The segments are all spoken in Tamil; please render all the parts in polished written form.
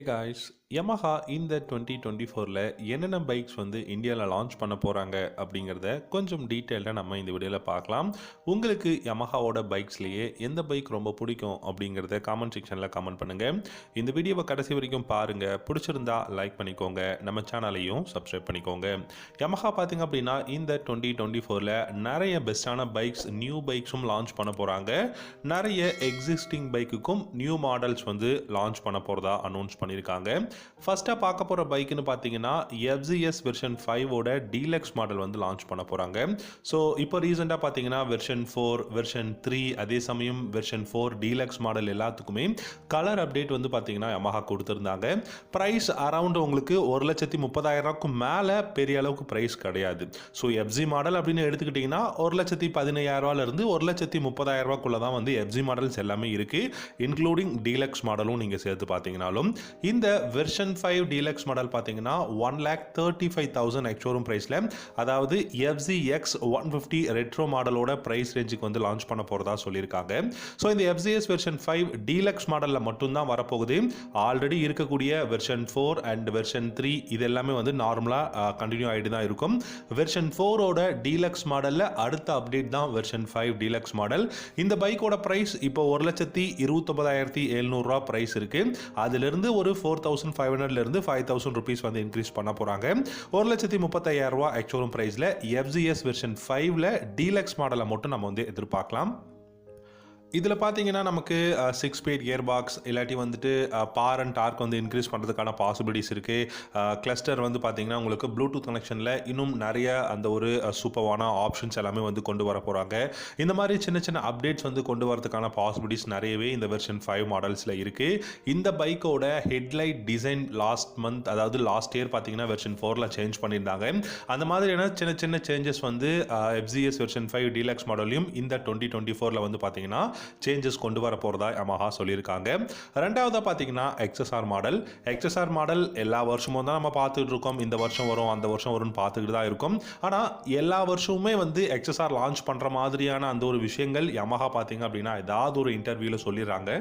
காய்ஸ் Yamaha இந்த 2024ல என்னென்ன பைக்ஸ் வந்து இந்தியாவில் லான்ச் பண்ண போகிறாங்க அப்படிங்கிறத கொஞ்சம் டீட்டெயில்டாக நம்ம இந்த வீடியோவில் பார்க்கலாம். உங்களுக்கு Yamahaவோட பைக்ஸ்லேயே எந்த பைக் ரொம்ப பிடிக்கும் அப்படிங்கிறத காமெண்ட் செக்ஷனில் கமெண்ட் பண்ணுங்கள். இந்த வீடியோவை கடைசி வரைக்கும் பாருங்கள். பிடிச்சிருந்தா லைக் பண்ணிக்கோங்க, நம்ம சேனலையும் சப்ஸ்கிரைப் பண்ணிக்கோங்க. Yamaha பார்த்திங்க அப்படின்னா இந்த 2024ல நிறைய பெஸ்ட்டான பைக்ஸ், நியூ பைக்ஸும் லான்ச் பண்ண போகிறாங்க. நிறைய எக்ஸிஸ்டிங் பைக்குக்கும் நியூ மாடல்ஸ் வந்து லான்ச் பண்ண போகிறதா அனௌன்ஸ் பண்ணியிருக்காங்க. ஃபர்ஸ்ட்டாக பார்க்க போகிற பைக்குன்னு பார்த்தீங்கன்னா FZS வெர்ஷன் 5ஓட டீலக்ஸ் மாடல் வந்து லான்ச் பண்ண போகிறாங்க. ஸோ இப்போ ரீசெண்டாக பார்த்தீங்கன்னா வெர்ஷன் 4, வெர்ஷன் 3, அதே சமயம் வெர்ஷன் 4 டீலக்ஸ் மாடல் எல்லாத்துக்குமே கலர் அப்டேட் வந்து பார்த்தீங்கன்னா Yamaha கொடுத்துருந்தாங்க. ப்ரைஸ் அரவுண்ட் உங்களுக்கு 1,30,000 மேலே பெரிய அளவுக்கு ப்ரைஸ் கிடையாது. ஸோ FZ மாடல் அப்படின்னு எடுத்துக்கிட்டிங்கன்னா 1,15,000 1,30,000 தான் வந்து FZ மாடல்ஸ் எல்லாமே இருக்குது. இன்க்ளூடிங் டீலக்ஸ் மாடலும் நீங்கள் சேர்த்து பார்த்தீங்கன்னாலும் இந்த வெர்ஷன் 5 டீலக்ஸ் மாடல் பார்த்தீங்கன்னா 1,35,000 எக்ஸ்ஷோரூம் ப்ரைஸில், அதாவது FZX 150 ரெட்ரோ மாடலோட ப்ரைஸ் ரேஞ்சுக்கு வந்து லான்ச் பண்ண போகிறதா சொல்லியிருக்காங்க. ஸோ இந்த FZS வெர்ஷன் 5 டீலக்ஸ் மாடலில் மட்டும்தான் வரப்போகுது. ஆல்ரெடி இருக்கக்கூடிய வெர்ஷன் 4 அண்ட் வெர்ஷன் 3 இது எல்லாமே வந்து நார்மலாக கண்டினியூ ஆகிட்டு தான் இருக்கும். வெர்ஷன் 4ஓட டீலக்ஸ் மாடலில் அடுத்த அப்டேட் தான் வெர்ஷன் 5 டீலக்ஸ் மாடல். இந்த பைக்கோட ப்ரைஸ் இப்போ 1,29,700 ப்ரைஸ் இருக்குது. அதிலிருந்து ஒரு 4,500 5,000 rupees வந்து இன்க்ரீஸ் பண்ண போகிறாங்க. 1,35,000 எக்ஸ்ஷோரூம் ப்ரைஸில் FZS வெர்ஷன் 5ல டீலக்ஸ் மாடலை மட்டும் நம்ம வந்து எதிர்பார்க்கலாம். இதில் பார்த்தீங்கன்னா நமக்கு 6 ஸ்பீட் கியர் பாக்ஸ் இல்லாட்டி வந்துட்டு பவர் அண்ட் டார்க் வந்து இன்க்ரீஸ் பண்ணுறதுக்கான பாசிபிலிட்டிஸ் இருக்குது. கிளஸ்டர் வந்து பார்த்தீங்கன்னா உங்களுக்கு ப்ளூடூத் கனெக்ஷனில் இன்னும் நிறைய அந்த ஒரு சூப்பரான ஆப்ஷன்ஸ் எல்லாமே வந்து கொண்டு வர போகிறாங்க. இந்த மாதிரி சின்ன சின்ன அப்டேட்ஸ் வந்து கொண்டு வரதுக்கான பாசிபிலிட்டிஸ் நிறையவே இந்த வெர்ஷன் 5 மாடல்ஸில் இருக்குது. இந்த பைக்கோட ஹெட்லைட் டிசைன் அதாவது லாஸ்ட் இயர் பார்த்தீங்கன்னா வெர்ஷன் 4ல் சேஞ்ச் பண்ணியிருந்தாங்க. அந்த மாதிரியான சின்ன சின்ன சேஞ்சஸ் வந்து FZS வெர்ஷன் 5 டீலக்ஸ் மாடலையும் இந்த 2024ல் வந்து பார்த்தீங்கன்னா சேஞ்சஸ் கொண்டு வர போகிறதா Yamaha சொல்லியிருக்காங்க. ரெண்டாவதாக பார்த்தீங்கன்னா XSR மாடல். XSR மாடல் எல்லா வருஷமும் தான் நம்ம பார்த்துட்டு இருக்கோம். இந்த வருஷம் வரும், அந்த வருஷம் வரும்னு பார்த்துக்கிட்டு தான் இருக்கும். ஆனால் எல்லா வருஷமுமே வந்து XSR லான்ச் பண்ணுற மாதிரியான அந்த ஒரு விஷயங்கள் Yamaha பார்த்தீங்க அப்படின்னா ஏதாவது ஒரு இன்டர்வியூவில் சொல்லிடுறாங்க.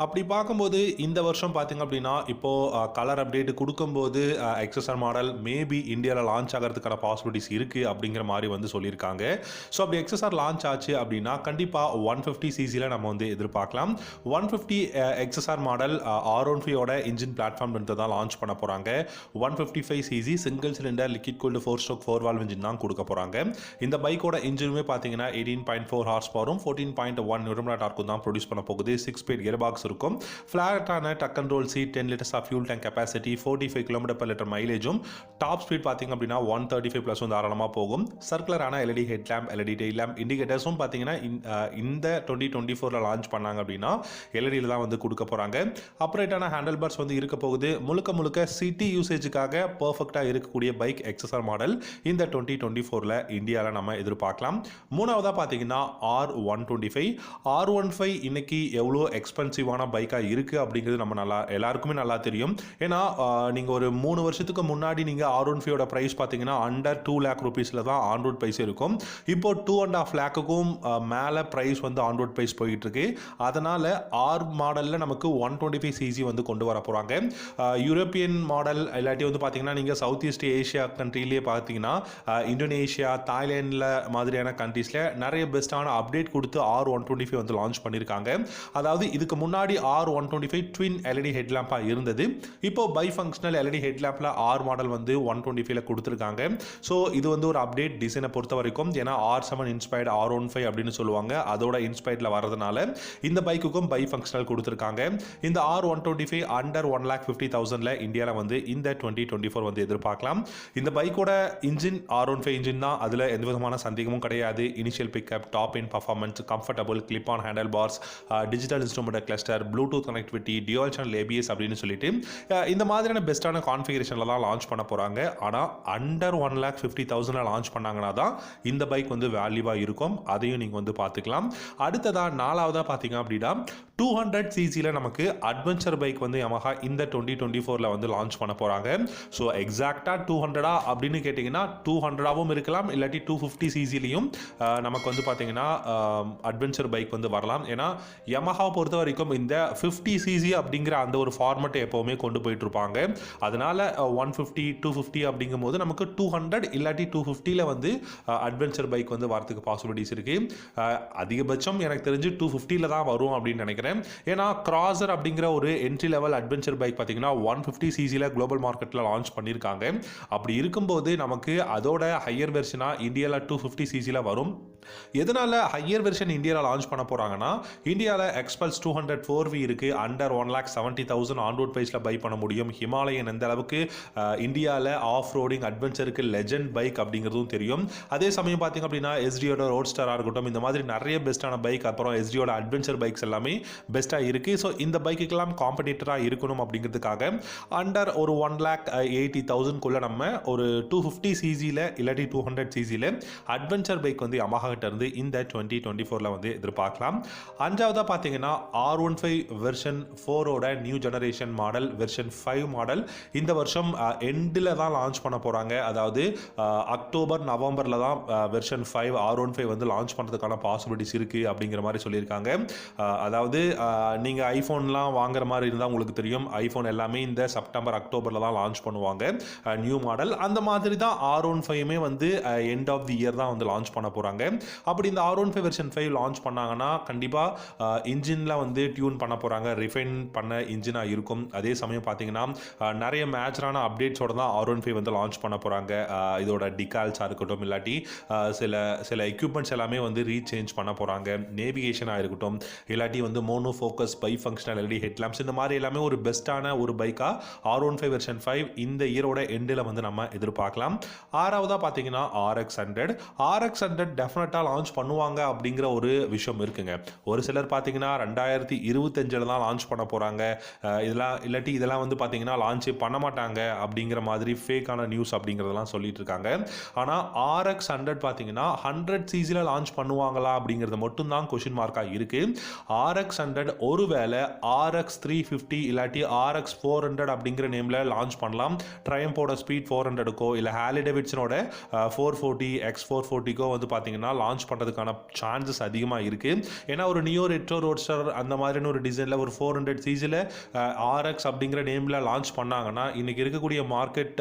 அப்படி பார்க்கும்போது இந்த வருஷம் பார்த்திங்க அப்படின்னா இப்போது கலர் அப்டேட் கொடுக்கும்போது XSR மாடல் மேபி இந்தியாவில் லான்ச் ஆகிறதுக்கான பாசிபிலிட்டிஸ் இருக்குது அப்படிங்கிற மாதிரி வந்து சொல்லியிருக்காங்க. ஸோ அப்படி XSR லான்ச் ஆச்சு அப்படின்னா கண்டிப்பாக 150cc நம்ம வந்து எதிர்பார்க்கலாம். 150 XSR மாடல் R15ஓட இன்ஜின் பிளாட்ஃபார்ம் இருந்து தான் லான்ச் பண்ண போகிறாங்க. 155cc single cylinder liquid cooled 4-stroke 4-valve engine தான் கொடுக்க போகிறாங்க. இந்த பைக்கோட இன்ஜினுமே பார்த்தீங்கன்னா 18.4 ஹார்ஸ் பவரும் 14.1 நியூட்டன் டார்க்கும் தான் ப்ரொடியூஸ் பண்ண போகுது. 6 ஸ்பீட் கியர் பாக்ஸ் இருக்கும். ஃபிளாட்டான tuck and roll seat, 10 liters of fuel tank capacity, 45 km/லிட்டர் மைலேஜும், டாப் ஸ்பீட் பார்த்தீங்க அப்படின்னா 135+ வந்து தாராளமாக போகும். சர்க்குலரான LED head lamp, LED tail lamp, இண்டிகேட்டர்ஸும் பார்த்தீங்கன்னா இந்த 2024ல் லான்ச் பண்ணாங்க அப்படின்னா LEDயில் தான் வந்து கொடுக்க போகிறாங்க. அப்ரேட்டான ஹேண்டில் பார்ஸ் வந்து இருக்க போகுது. முழுக்க சிட்டி யூசேஜுக்காக பர்ஃபெக்டாக இருக்கக்கூடிய பைக் XSR மாடல் இந்த 2024ல் இந்தியாவில் நம்ம எதிர்பார்க்கலாம். மூணாவதாக பார்த்தீங்கன்னா R125 இன்னைக்கு எவ்வளோ எக்ஸ்பென்சிவான பைக்காக இருக்குது அப்படிங்கிறது நம்ம எல்லாருக்குமே நல்லா தெரியும். ஏன்னா நீங்கள் ஒரு 3 வருஷத்துக்கு முன்னாடி நீங்கள் R15ஓட ப்ரைஸ் பார்த்தீங்கன்னா அண்டர் 2 lakh rupeesல தான் ஆன்ரோட் ப்ரைஸ் இருக்கும். இப்போ 2.5 lakhக்கும் மேலே ப்ரைஸ் வந்து ஆன்ரோட் ப்ரைஸ் போயிட்டு இருக்கு. அதனால் R மாடலில் நமக்கு 125cc வந்து கொண்டு வர போகிறாங்க. யூரோப்பியன் மாடல் இல்லாட்டி வந்து பார்த்தீங்கன்னா நீங்கள் சவுத் ஈஸ்ட் ஏஷியா கண்ட்ரிலேயே பார்த்தீங்கன்னா இந்தோனேஷியா, தாய்லாண்டில் மாதிரியான கண்ட்ரீஸில் நிறைய பெஸ்ட்டான அப்டேட் கொடுத்து R125 வந்து லான்ச் பண்ணியிருக்காங்க. அதாவது இதுக்கு முன்னாடி R125 ட்வின் LED ஹெட்லாம்பாக இருந்தது. இப்போ by functional LED ஹெட்லாம்பில் R model வந்து 125ல கொடுத்துருக்காங்க. ஸோ இது வந்து ஒரு அப்டேட் டிசைனை பொறுத்த வரைக்கும். ஏன்னா R7 இன்ஸ்பயர்டு R15 அப்படின்னு சொல்லுவாங்க. அதோட இன்ஸ்பயர்டில் வரதுனால இந்த பைக்குக்கும் பை ஃபங்க்ஷனல் கொடுத்துருக்காங்க. இந்த R125 அண்டர் 1,50,000ல இந்தியாவில் வந்து இந்த 2024 வந்து எதிர்பார்க்கலாம். இந்த பைக்கோட இன்ஜின் R15 இன்ஜின் தான். அதில் எந்த விதமான சந்தேகமும் கிடையாது. Initial pickup, top end performance, comfortable clip on handle bars, digital instrument cluster, Bluetooth connectivity, dual channel ABS அப்படின்னு சொல்லிட்டு இந்த மாதிரியான பெஸ்ட்டான கான்ஃபிகரேஷனில் தான் லான்ச் பண்ண போகிறாங்க. ஆனால் அண்டர் 1,50,000ல லான்ச் பண்ணாங்கன்னா தான் இந்த பைக் வந்து வேல்யூவாக இருக்கும். அதையும் நீங்கள் வந்து பார்த்துக்கலாம். அடுத்ததாக நாலாவதாக பார்த்தீங்க அப்படின்னா 200cc நமக்கு அட்வென்ச்சர் பைக் வந்து Yamaha இந்த 2024ல் வந்து லான்ச் பண்ண போகிறாங்க. ஸோ எக்ஸாக்டாக 200 அப்படின்னு கேட்டிங்கன்னா 200ஆகவும் இருக்கலாம், இல்லாட்டி 250cc-லையும் நமக்கு வந்து பார்த்தீங்கன்னா அட்வென்ச்சர் பைக் வந்து வரலாம். ஏன்னா Yamaha பொறுத்த வரைக்கும் இந்த 50cc அப்படிங்கிற அந்த ஒரு ஃபார்மட்டை எப்போவுமே கொண்டு போயிட்டு இருப்பாங்க. அதனால 150 250 அப்படிங்கும்போது நமக்கு 200 இல்லாட்டி 250ல வந்து அட்வென்ச்சர் பைக் வந்து வரதுக்கு பாசிபிலிட்டிஸ் இருக்கு. அதிகபட்சம் எனக்கு தெரிஞ்சு 250ல தான் வரும் அப்படின்னு நினைக்கிறேன். ஏன்னா கிராசர் அப்படிங்கிற ஒரு என்ட்ரி லெவல் அட்வென்ச்சர் பைக் பார்த்தீங்கன்னா 150cc குளோபல் மார்க்கெட்டில் லான்ச் பண்ணியிருக்காங்க. அப்படி இருக்கும்போது நமக்கு அதோட ஹையர் வெர்ஷனா இந்தியாவில் 250cc வரும். எதனால ஹையர் வெர்ஷன் இந்தியாவில் லான்ச் பண்ண போறாங்கன்னா, இந்தியாவில் எக்ஸ்பல்ஸ் 200 4V இருக்கு. அண்டர் 1,70,000 ஆன் ரோட் பிரைஸ்ல பை பண்ண முடியும். ஹிமாலயன் எந்த அளவுக்கு இந்தியாவில் ஆஃப் ரோடிங் அட்வென்ச்சருக்கு லெஜெண்ட் பைக் அப்படிங்கிறதும் தெரியும். அதே சமயம் பார்த்தீங்க அப்படின்னா எஸ்டியோட ரோட்ஸ்டராக இருக்கட்டும், இந்த மாதிரி நிறைய பெஸ்ட்டான பைக், அப்புறம் எஸ்டியோட அட்வென்ச்சர் பைக்ஸ் எல்லாமே பெஸ்ட்டாக இருக்கு. ஸோ இந்த பைக்குக்கெல்லாம் காம்படிட்டராக இருக்கணும் அப்படிங்கிறதுக்காக அண்டர் ஒரு 1,80,000 நம்ம ஒரு 250cc இல்லாட்டி 200cc அட்வென்ச்சர் பைக் வந்து யமஹா இருந்து இந்த 2024ல வந்து எதிர்பார்க்கலாம். அஞ்சாவதா பார்த்தீங்கன்னா R15 வெர்ஷன் 4ஓட new generation model version 5 model இந்த வருஷம் எண்டில் தான் லான்ச் பண்ண போறாங்க. அதாவது அக்டோபர் நவம்பர்ல தான் வெர்ஷன் 5 R15 வந்து லான்ச் பண்ணுறதுக்கான பாசிபிலிட்டிஸ் இருக்கு அப்படிங்கிற மாதிரி சொல்லியிருக்காங்க. அதாவது நீங்க ஐஃபோன்லாம் வாங்குற மாதிரி இருந்தால் உங்களுக்கு தெரியும், ஐஃபோன் எல்லாமே இந்த செப்டம்பர் அக்டோபர்ல தான் லான்ச் பண்ணுவாங்க நியூ மாடல். அந்த மாதிரி தான் R15 வந்து எண்ட் ஆஃப் தி இயர் தான் வந்து லான்ச் பண்ண போறாங்க. அப்படி இந்த R15 வெர்ஷன் 5 லான்ச் பண்ணாங்கன்னா கண்டிப்பாக இன்ஜினில் வந்து டியூன் பண்ண போகிறாங்க, ரிஃபைன் பண்ண இன்ஜினாக இருக்கும். அதே சமயம் பார்த்தீங்கன்னா நிறைய மேஜரான அப்டேட்ஸோட தான் R15 வந்து லான்ச் பண்ண போகிறாங்க. இதோட டிகால்ஸாக இருக்கட்டும், இல்லாட்டி சில எக்யூப்மெண்ட்ஸ் எல்லாமே வந்து ரீசேஞ்ச் பண்ண போகிறாங்க. நேவிகேஷனாக இருக்கட்டும், இல்லாட்டி வந்து mono focus by functional LED headlamps, இந்த மாதிரி எல்லாமே ஒரு பெஸ்ட்டான ஒரு பைக்காக R15 வெர்ஷன் 5 இந்த இயரோட எண்டில் வந்து நம்ம எதிர்பார்க்கலாம். ஆறாவதாக பார்த்தீங்கன்னா RX100 டெஃபினட்டாக லான்ச் பண்ணுவாங்க அப்படிங்கிற ஒரு விஷயம் இருக்குங்க. ஒரு சிலர் பார்த்தீங்கன்னா 2025 தான் லான்ச் பண்ண போகிறாங்க, இதெல்லாம் வந்து பார்த்தீங்கன்னா லான்ச் பண்ண மாட்டாங்க அப்படிங்கிற மாதிரி ஃபேக்கான நியூஸ் அப்படிங்கிறதெல்லாம் சொல்லிட்டு இருக்காங்க. ஆனால் RX100 பார்த்தீங்கன்னா 100cc லான்ச் பண்ணுவாங்களா அப்படிங்கிறது மட்டும்தான் கொஷின் மார்க்காக இருக்கு. RX100 ஒருவேளை RX350 இல்லாட்டி RX400 அப்படிங்கிற நேமில் லான்ச் பண்ணலாம். ட்ரையம்போட ஸ்பீட் 400க்கோ இல்லை ஹார்லி டேவிட்சனோட 440 X440க்கோ வந்து பார்த்தீங்கன்னா லான்ச் பண்ணுறதுக்கான சான்சஸ் அதிகமாக இருக்குது. ஏன்னா ஒரு நியோ ரெட்ரோ ரோட்ஸ்டர் அந்த மாதிரியான ஒரு டிசைனில் ஒரு 400cc RX அப்படிங்கிற நேமில் லான்ச் பண்ணாங்கன்னா இன்றைக்கி இருக்கக்கூடிய மார்க்கெட்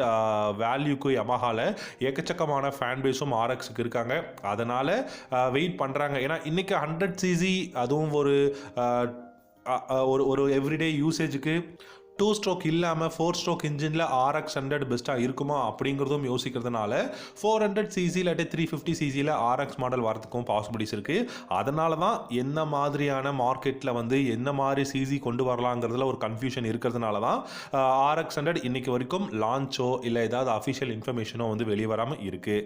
வேல்யூக்கு யமஹாவில் எக்கச்சக்கமான ஃபேன் பேஸும் RXக்கு இருக்காங்க. அதனால் வெயிட் பண்ணுறாங்க. ஏன்னா இன்றைக்கி 100cc அதுவும் ஒரு எவ்ரிடே யூசேஜுக்கு 2 ஸ்ட்ரோக் இல்லாமல் 4 ஸ்ட்ரோக் இன்ஜினில் RX100 பெஸ்ட்டாக இருக்குமா அப்படிங்கிறதும் யோசிக்கிறதுனால 400cc இல்லாட்டி 350cc RX மாடல் வரதுக்கும் பாசிபிலிட்டிஸ் இருக்குது. அதனால தான் என்ன மாதிரியான மார்க்கெட்டில் வந்து என்ன மாதிரி சிசி கொண்டு வரலாங்கிறதுல ஒரு கன்ஃபியூஷன் இருக்கிறதுனால தான் RX100 இன்னைக்கு வரைக்கும் லான்ச்சோ இல்லை ஏதாவது அஃபிஷியல் இன்ஃபர்மேஷனோ வந்து வெளியே வராமல் இருக்குது.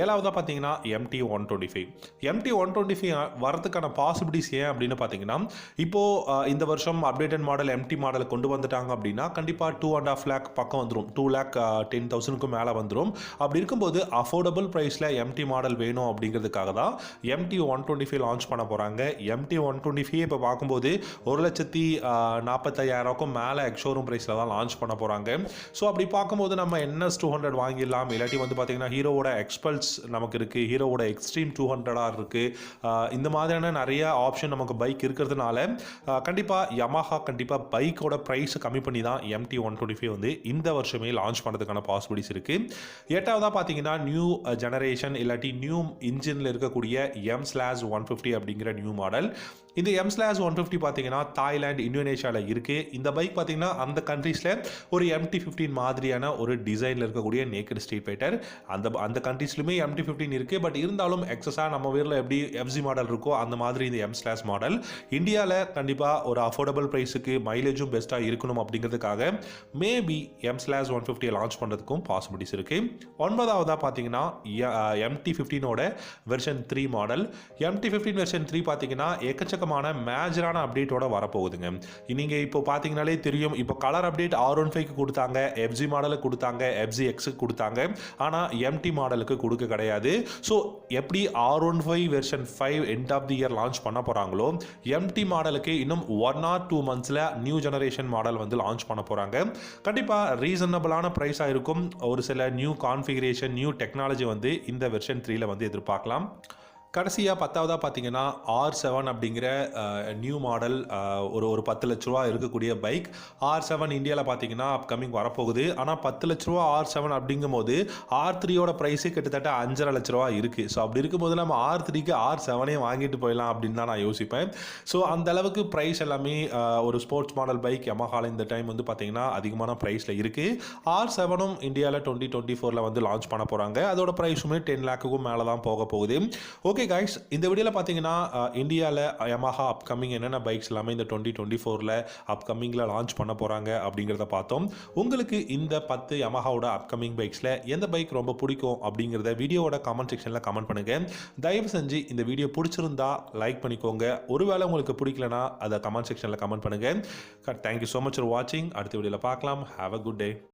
ஏழாவதாக பார்த்தீங்கன்னா MT125 வரதுக்கான பாசிபிலிட்டிஸ் ஏன் அப்படின்னு பார்த்தீங்கன்னா, இப்போது இந்த வருஷம் அப்டேட்டட் மாடல் MT மாடலை கொண்டு வந்துட்டாங்க அப்படின்னா கண்டிப்பாக 2.5 lakh பக்கம் வந்துடும், 2,10,000க்கு மேலே வந்துடும். அப்படி இருக்கும்போது அஃபோர்டபுள் ப்ரைஸில் MT மாடல் வேணும் அப்படிங்கிறதுக்காக தான் MT125 லான்ச் பண்ண போகிறாங்க. MT125 இப்போ பார்க்கும்போது 1,45,000க்கும் மேலே எக்ஷோரூம் ப்ரைஸில் தான் லான்ச் பண்ண போகிறாங்க. ஸோ அப்படி பார்க்கும்போது நம்ம NS200 வாங்கிடலாம், இல்லாட்டி வந்து பார்த்தீங்கன்னா ஹீரோவோட எக்ஸ்பல்ஸ் நமக்கு இருக்குது, ஹீரோவோட எக்ஸ்ட்ரீம் 200 இருக்குது. இந்த மாதிரியான நிறைய ஆப்ஷன் நமக்கு பைக் இருக்கிறதுனால கண்டிப்பாக யமஹா கண்டிப்பாக பைக்கோட ப்ரைஸ் கம்மி பண்ணி தான் MT125 வந்து இந்த வருஷமே லான்ச் பண்ணுறதுக்கான பாசிபிலிட்டிஸ் இருக்குது. எட்டாவதாக பார்த்தீங்கன்னா நியூ ஜெனரேஷன் இல்லாட்டி நியூ இன்ஜினில் இருக்கக்கூடிய M/150 அப்படிங்கிற நியூ மாடல். இந்த M/150 பார்த்தீங்கன்னா தாய்லாந்து, இந்தோனேஷியாவில் இருக்குது. இந்த பைக் பார்த்தீங்கன்னா அந்த கண்ட்ரீஸில் ஒரு MT-15 மாதிரியான ஒரு டிசைனில் இருக்கக்கூடிய நேக்கட் ஸ்ட்ரீட் ஃபைட்டர். அந்த கண்ட்ரீஸ்லுமே MT-15 இருக்குது. பட் இருந்தாலும் எக்ஸஸாக நம்ம ஊரில் எப்படி FZ மாடல் இருக்கோ அந்த மாதிரி இந்த M/ மாடல் இந்தியாவில் கண்டிப்பாக ஒரு அஃபோர்டபுள் ப்ரைஸுக்கு மைலேஜும் பெஸ்ட்டாக இருக்கணும் அப்படிங்கிறதுக்காக மேபி M/150 லான்ச் பண்ணுறதுக்கும் பாசிபிலிட்டிஸ் இருக்குது. ஒன்பதாவதாக பார்த்தீங்கன்னா MT-15ஓட வெர்ஷன் 3 மாடல். MT-15 வெர்ஷன் 3 பார்த்தீங்கன்னா எக்கச்சக்கமான மேஜரான அப்டேட்டோட வரப்போகுதுங்க. நீங்கள் இப்போ பார்த்தீங்கனாலே தெரியும், இப்போ கலர் அப்டேட் R15க்கு கொடுத்தாங்க, FZ மாடலுக்கு கொடுத்தாங்க, FZX கொடுத்தாங்க, ஆனால் MT மாடலுக்கு கொடுக்க கிடையாது. ஸோ எப்படி R15 version 5 end of the year launch பண்ண போகிறாங்களோ MT மாடலுக்கு இன்னும் 1 or 2 monthsல நியூ ஜெனரேஷன் மாடல் வந்து லான்ச் பண்ண போகிறாங்க. கண்டிப்பாக ரீசனபிளான ப்ரைஸாக இருக்கும். ஒரு சில நியூ கான்ஃபிகரேஷன், நியூ டெக்னாலஜி வந்து இந்த வெர்ஷன் 3ல வந்து எதிர்பார்க்கலாம். கடைசியாக 10வதாக பார்த்தீங்கன்னா R7 அப்படிங்கிற நியூ மாடல் ஒரு 10 லட்ச ரூபா இருக்கக்கூடிய பைக். R7 இந்தியாவில் பார்த்தீங்கன்னா அப்கமிங் வரப்போகுது. ஆனால் 10 லட்ச ரூபா R7 அப்படிங்கும்போது R3யோட ப்ரைஸே கிட்டத்தட்ட 5.5 லட்ச ரூபா இருக்குது. ஸோ அப்படி இருக்கும்போது நம்ம R3க்கு R7 வாங்கிட்டு போயிடலாம் அப்படின்னு தான் நான் யோசிப்பேன். ஸோ அந்த அளவுக்கு ப்ரைஸ் எல்லாமே ஒரு ஸ்போர்ட்ஸ் மாடல் பைக் யமஹாவில் இந்த டைம் வந்து பார்த்தீங்கன்னா அதிகமான ப்ரைஸில் இருக்குது. R7ம் இந்தியாவில் 2024 வந்து லான்ச் பண்ண போகிறாங்க. அதோட ப்ரைஸுமே 10 லேக்குக்கும் மேலே தான் போக போகுது. ஓகே கைஸ், இந்த வீடியோவில் பார்த்தீங்கன்னா இந்தியாவில் யமஹா அப்கமிங் என்னென்ன பைக்ஸ் எல்லாமே இந்த 2024 அப்கமிங்கில் லான்ச் பண்ண போகிறாங்க அப்படிங்கிறத பார்த்தோம். உங்களுக்கு இந்த 10 யமஹாவோட அப்கமிங் பைக்ஸில் எந்த பைக் ரொம்ப பிடிக்கும் அப்படிங்கிறத வீடியோவோட கமெண்ட் செக்ஷனில் கமெண்ட் பண்ணுங்கள். தயவு செஞ்சு இந்த வீடியோ பிடிச்சிருந்தா லைக் பண்ணிக்கோங்க. ஒருவேளை உங்களுக்கு பிடிக்கலனா அதை கமெண்ட் செக்ஷனில் கமெண்ட் பண்ணுங்கள். தேங்க்யூ ஸோ மச் ஃபார் வாட்சிங். அடுத்த வீடியோவில் பார்க்கலாம். Have a good day.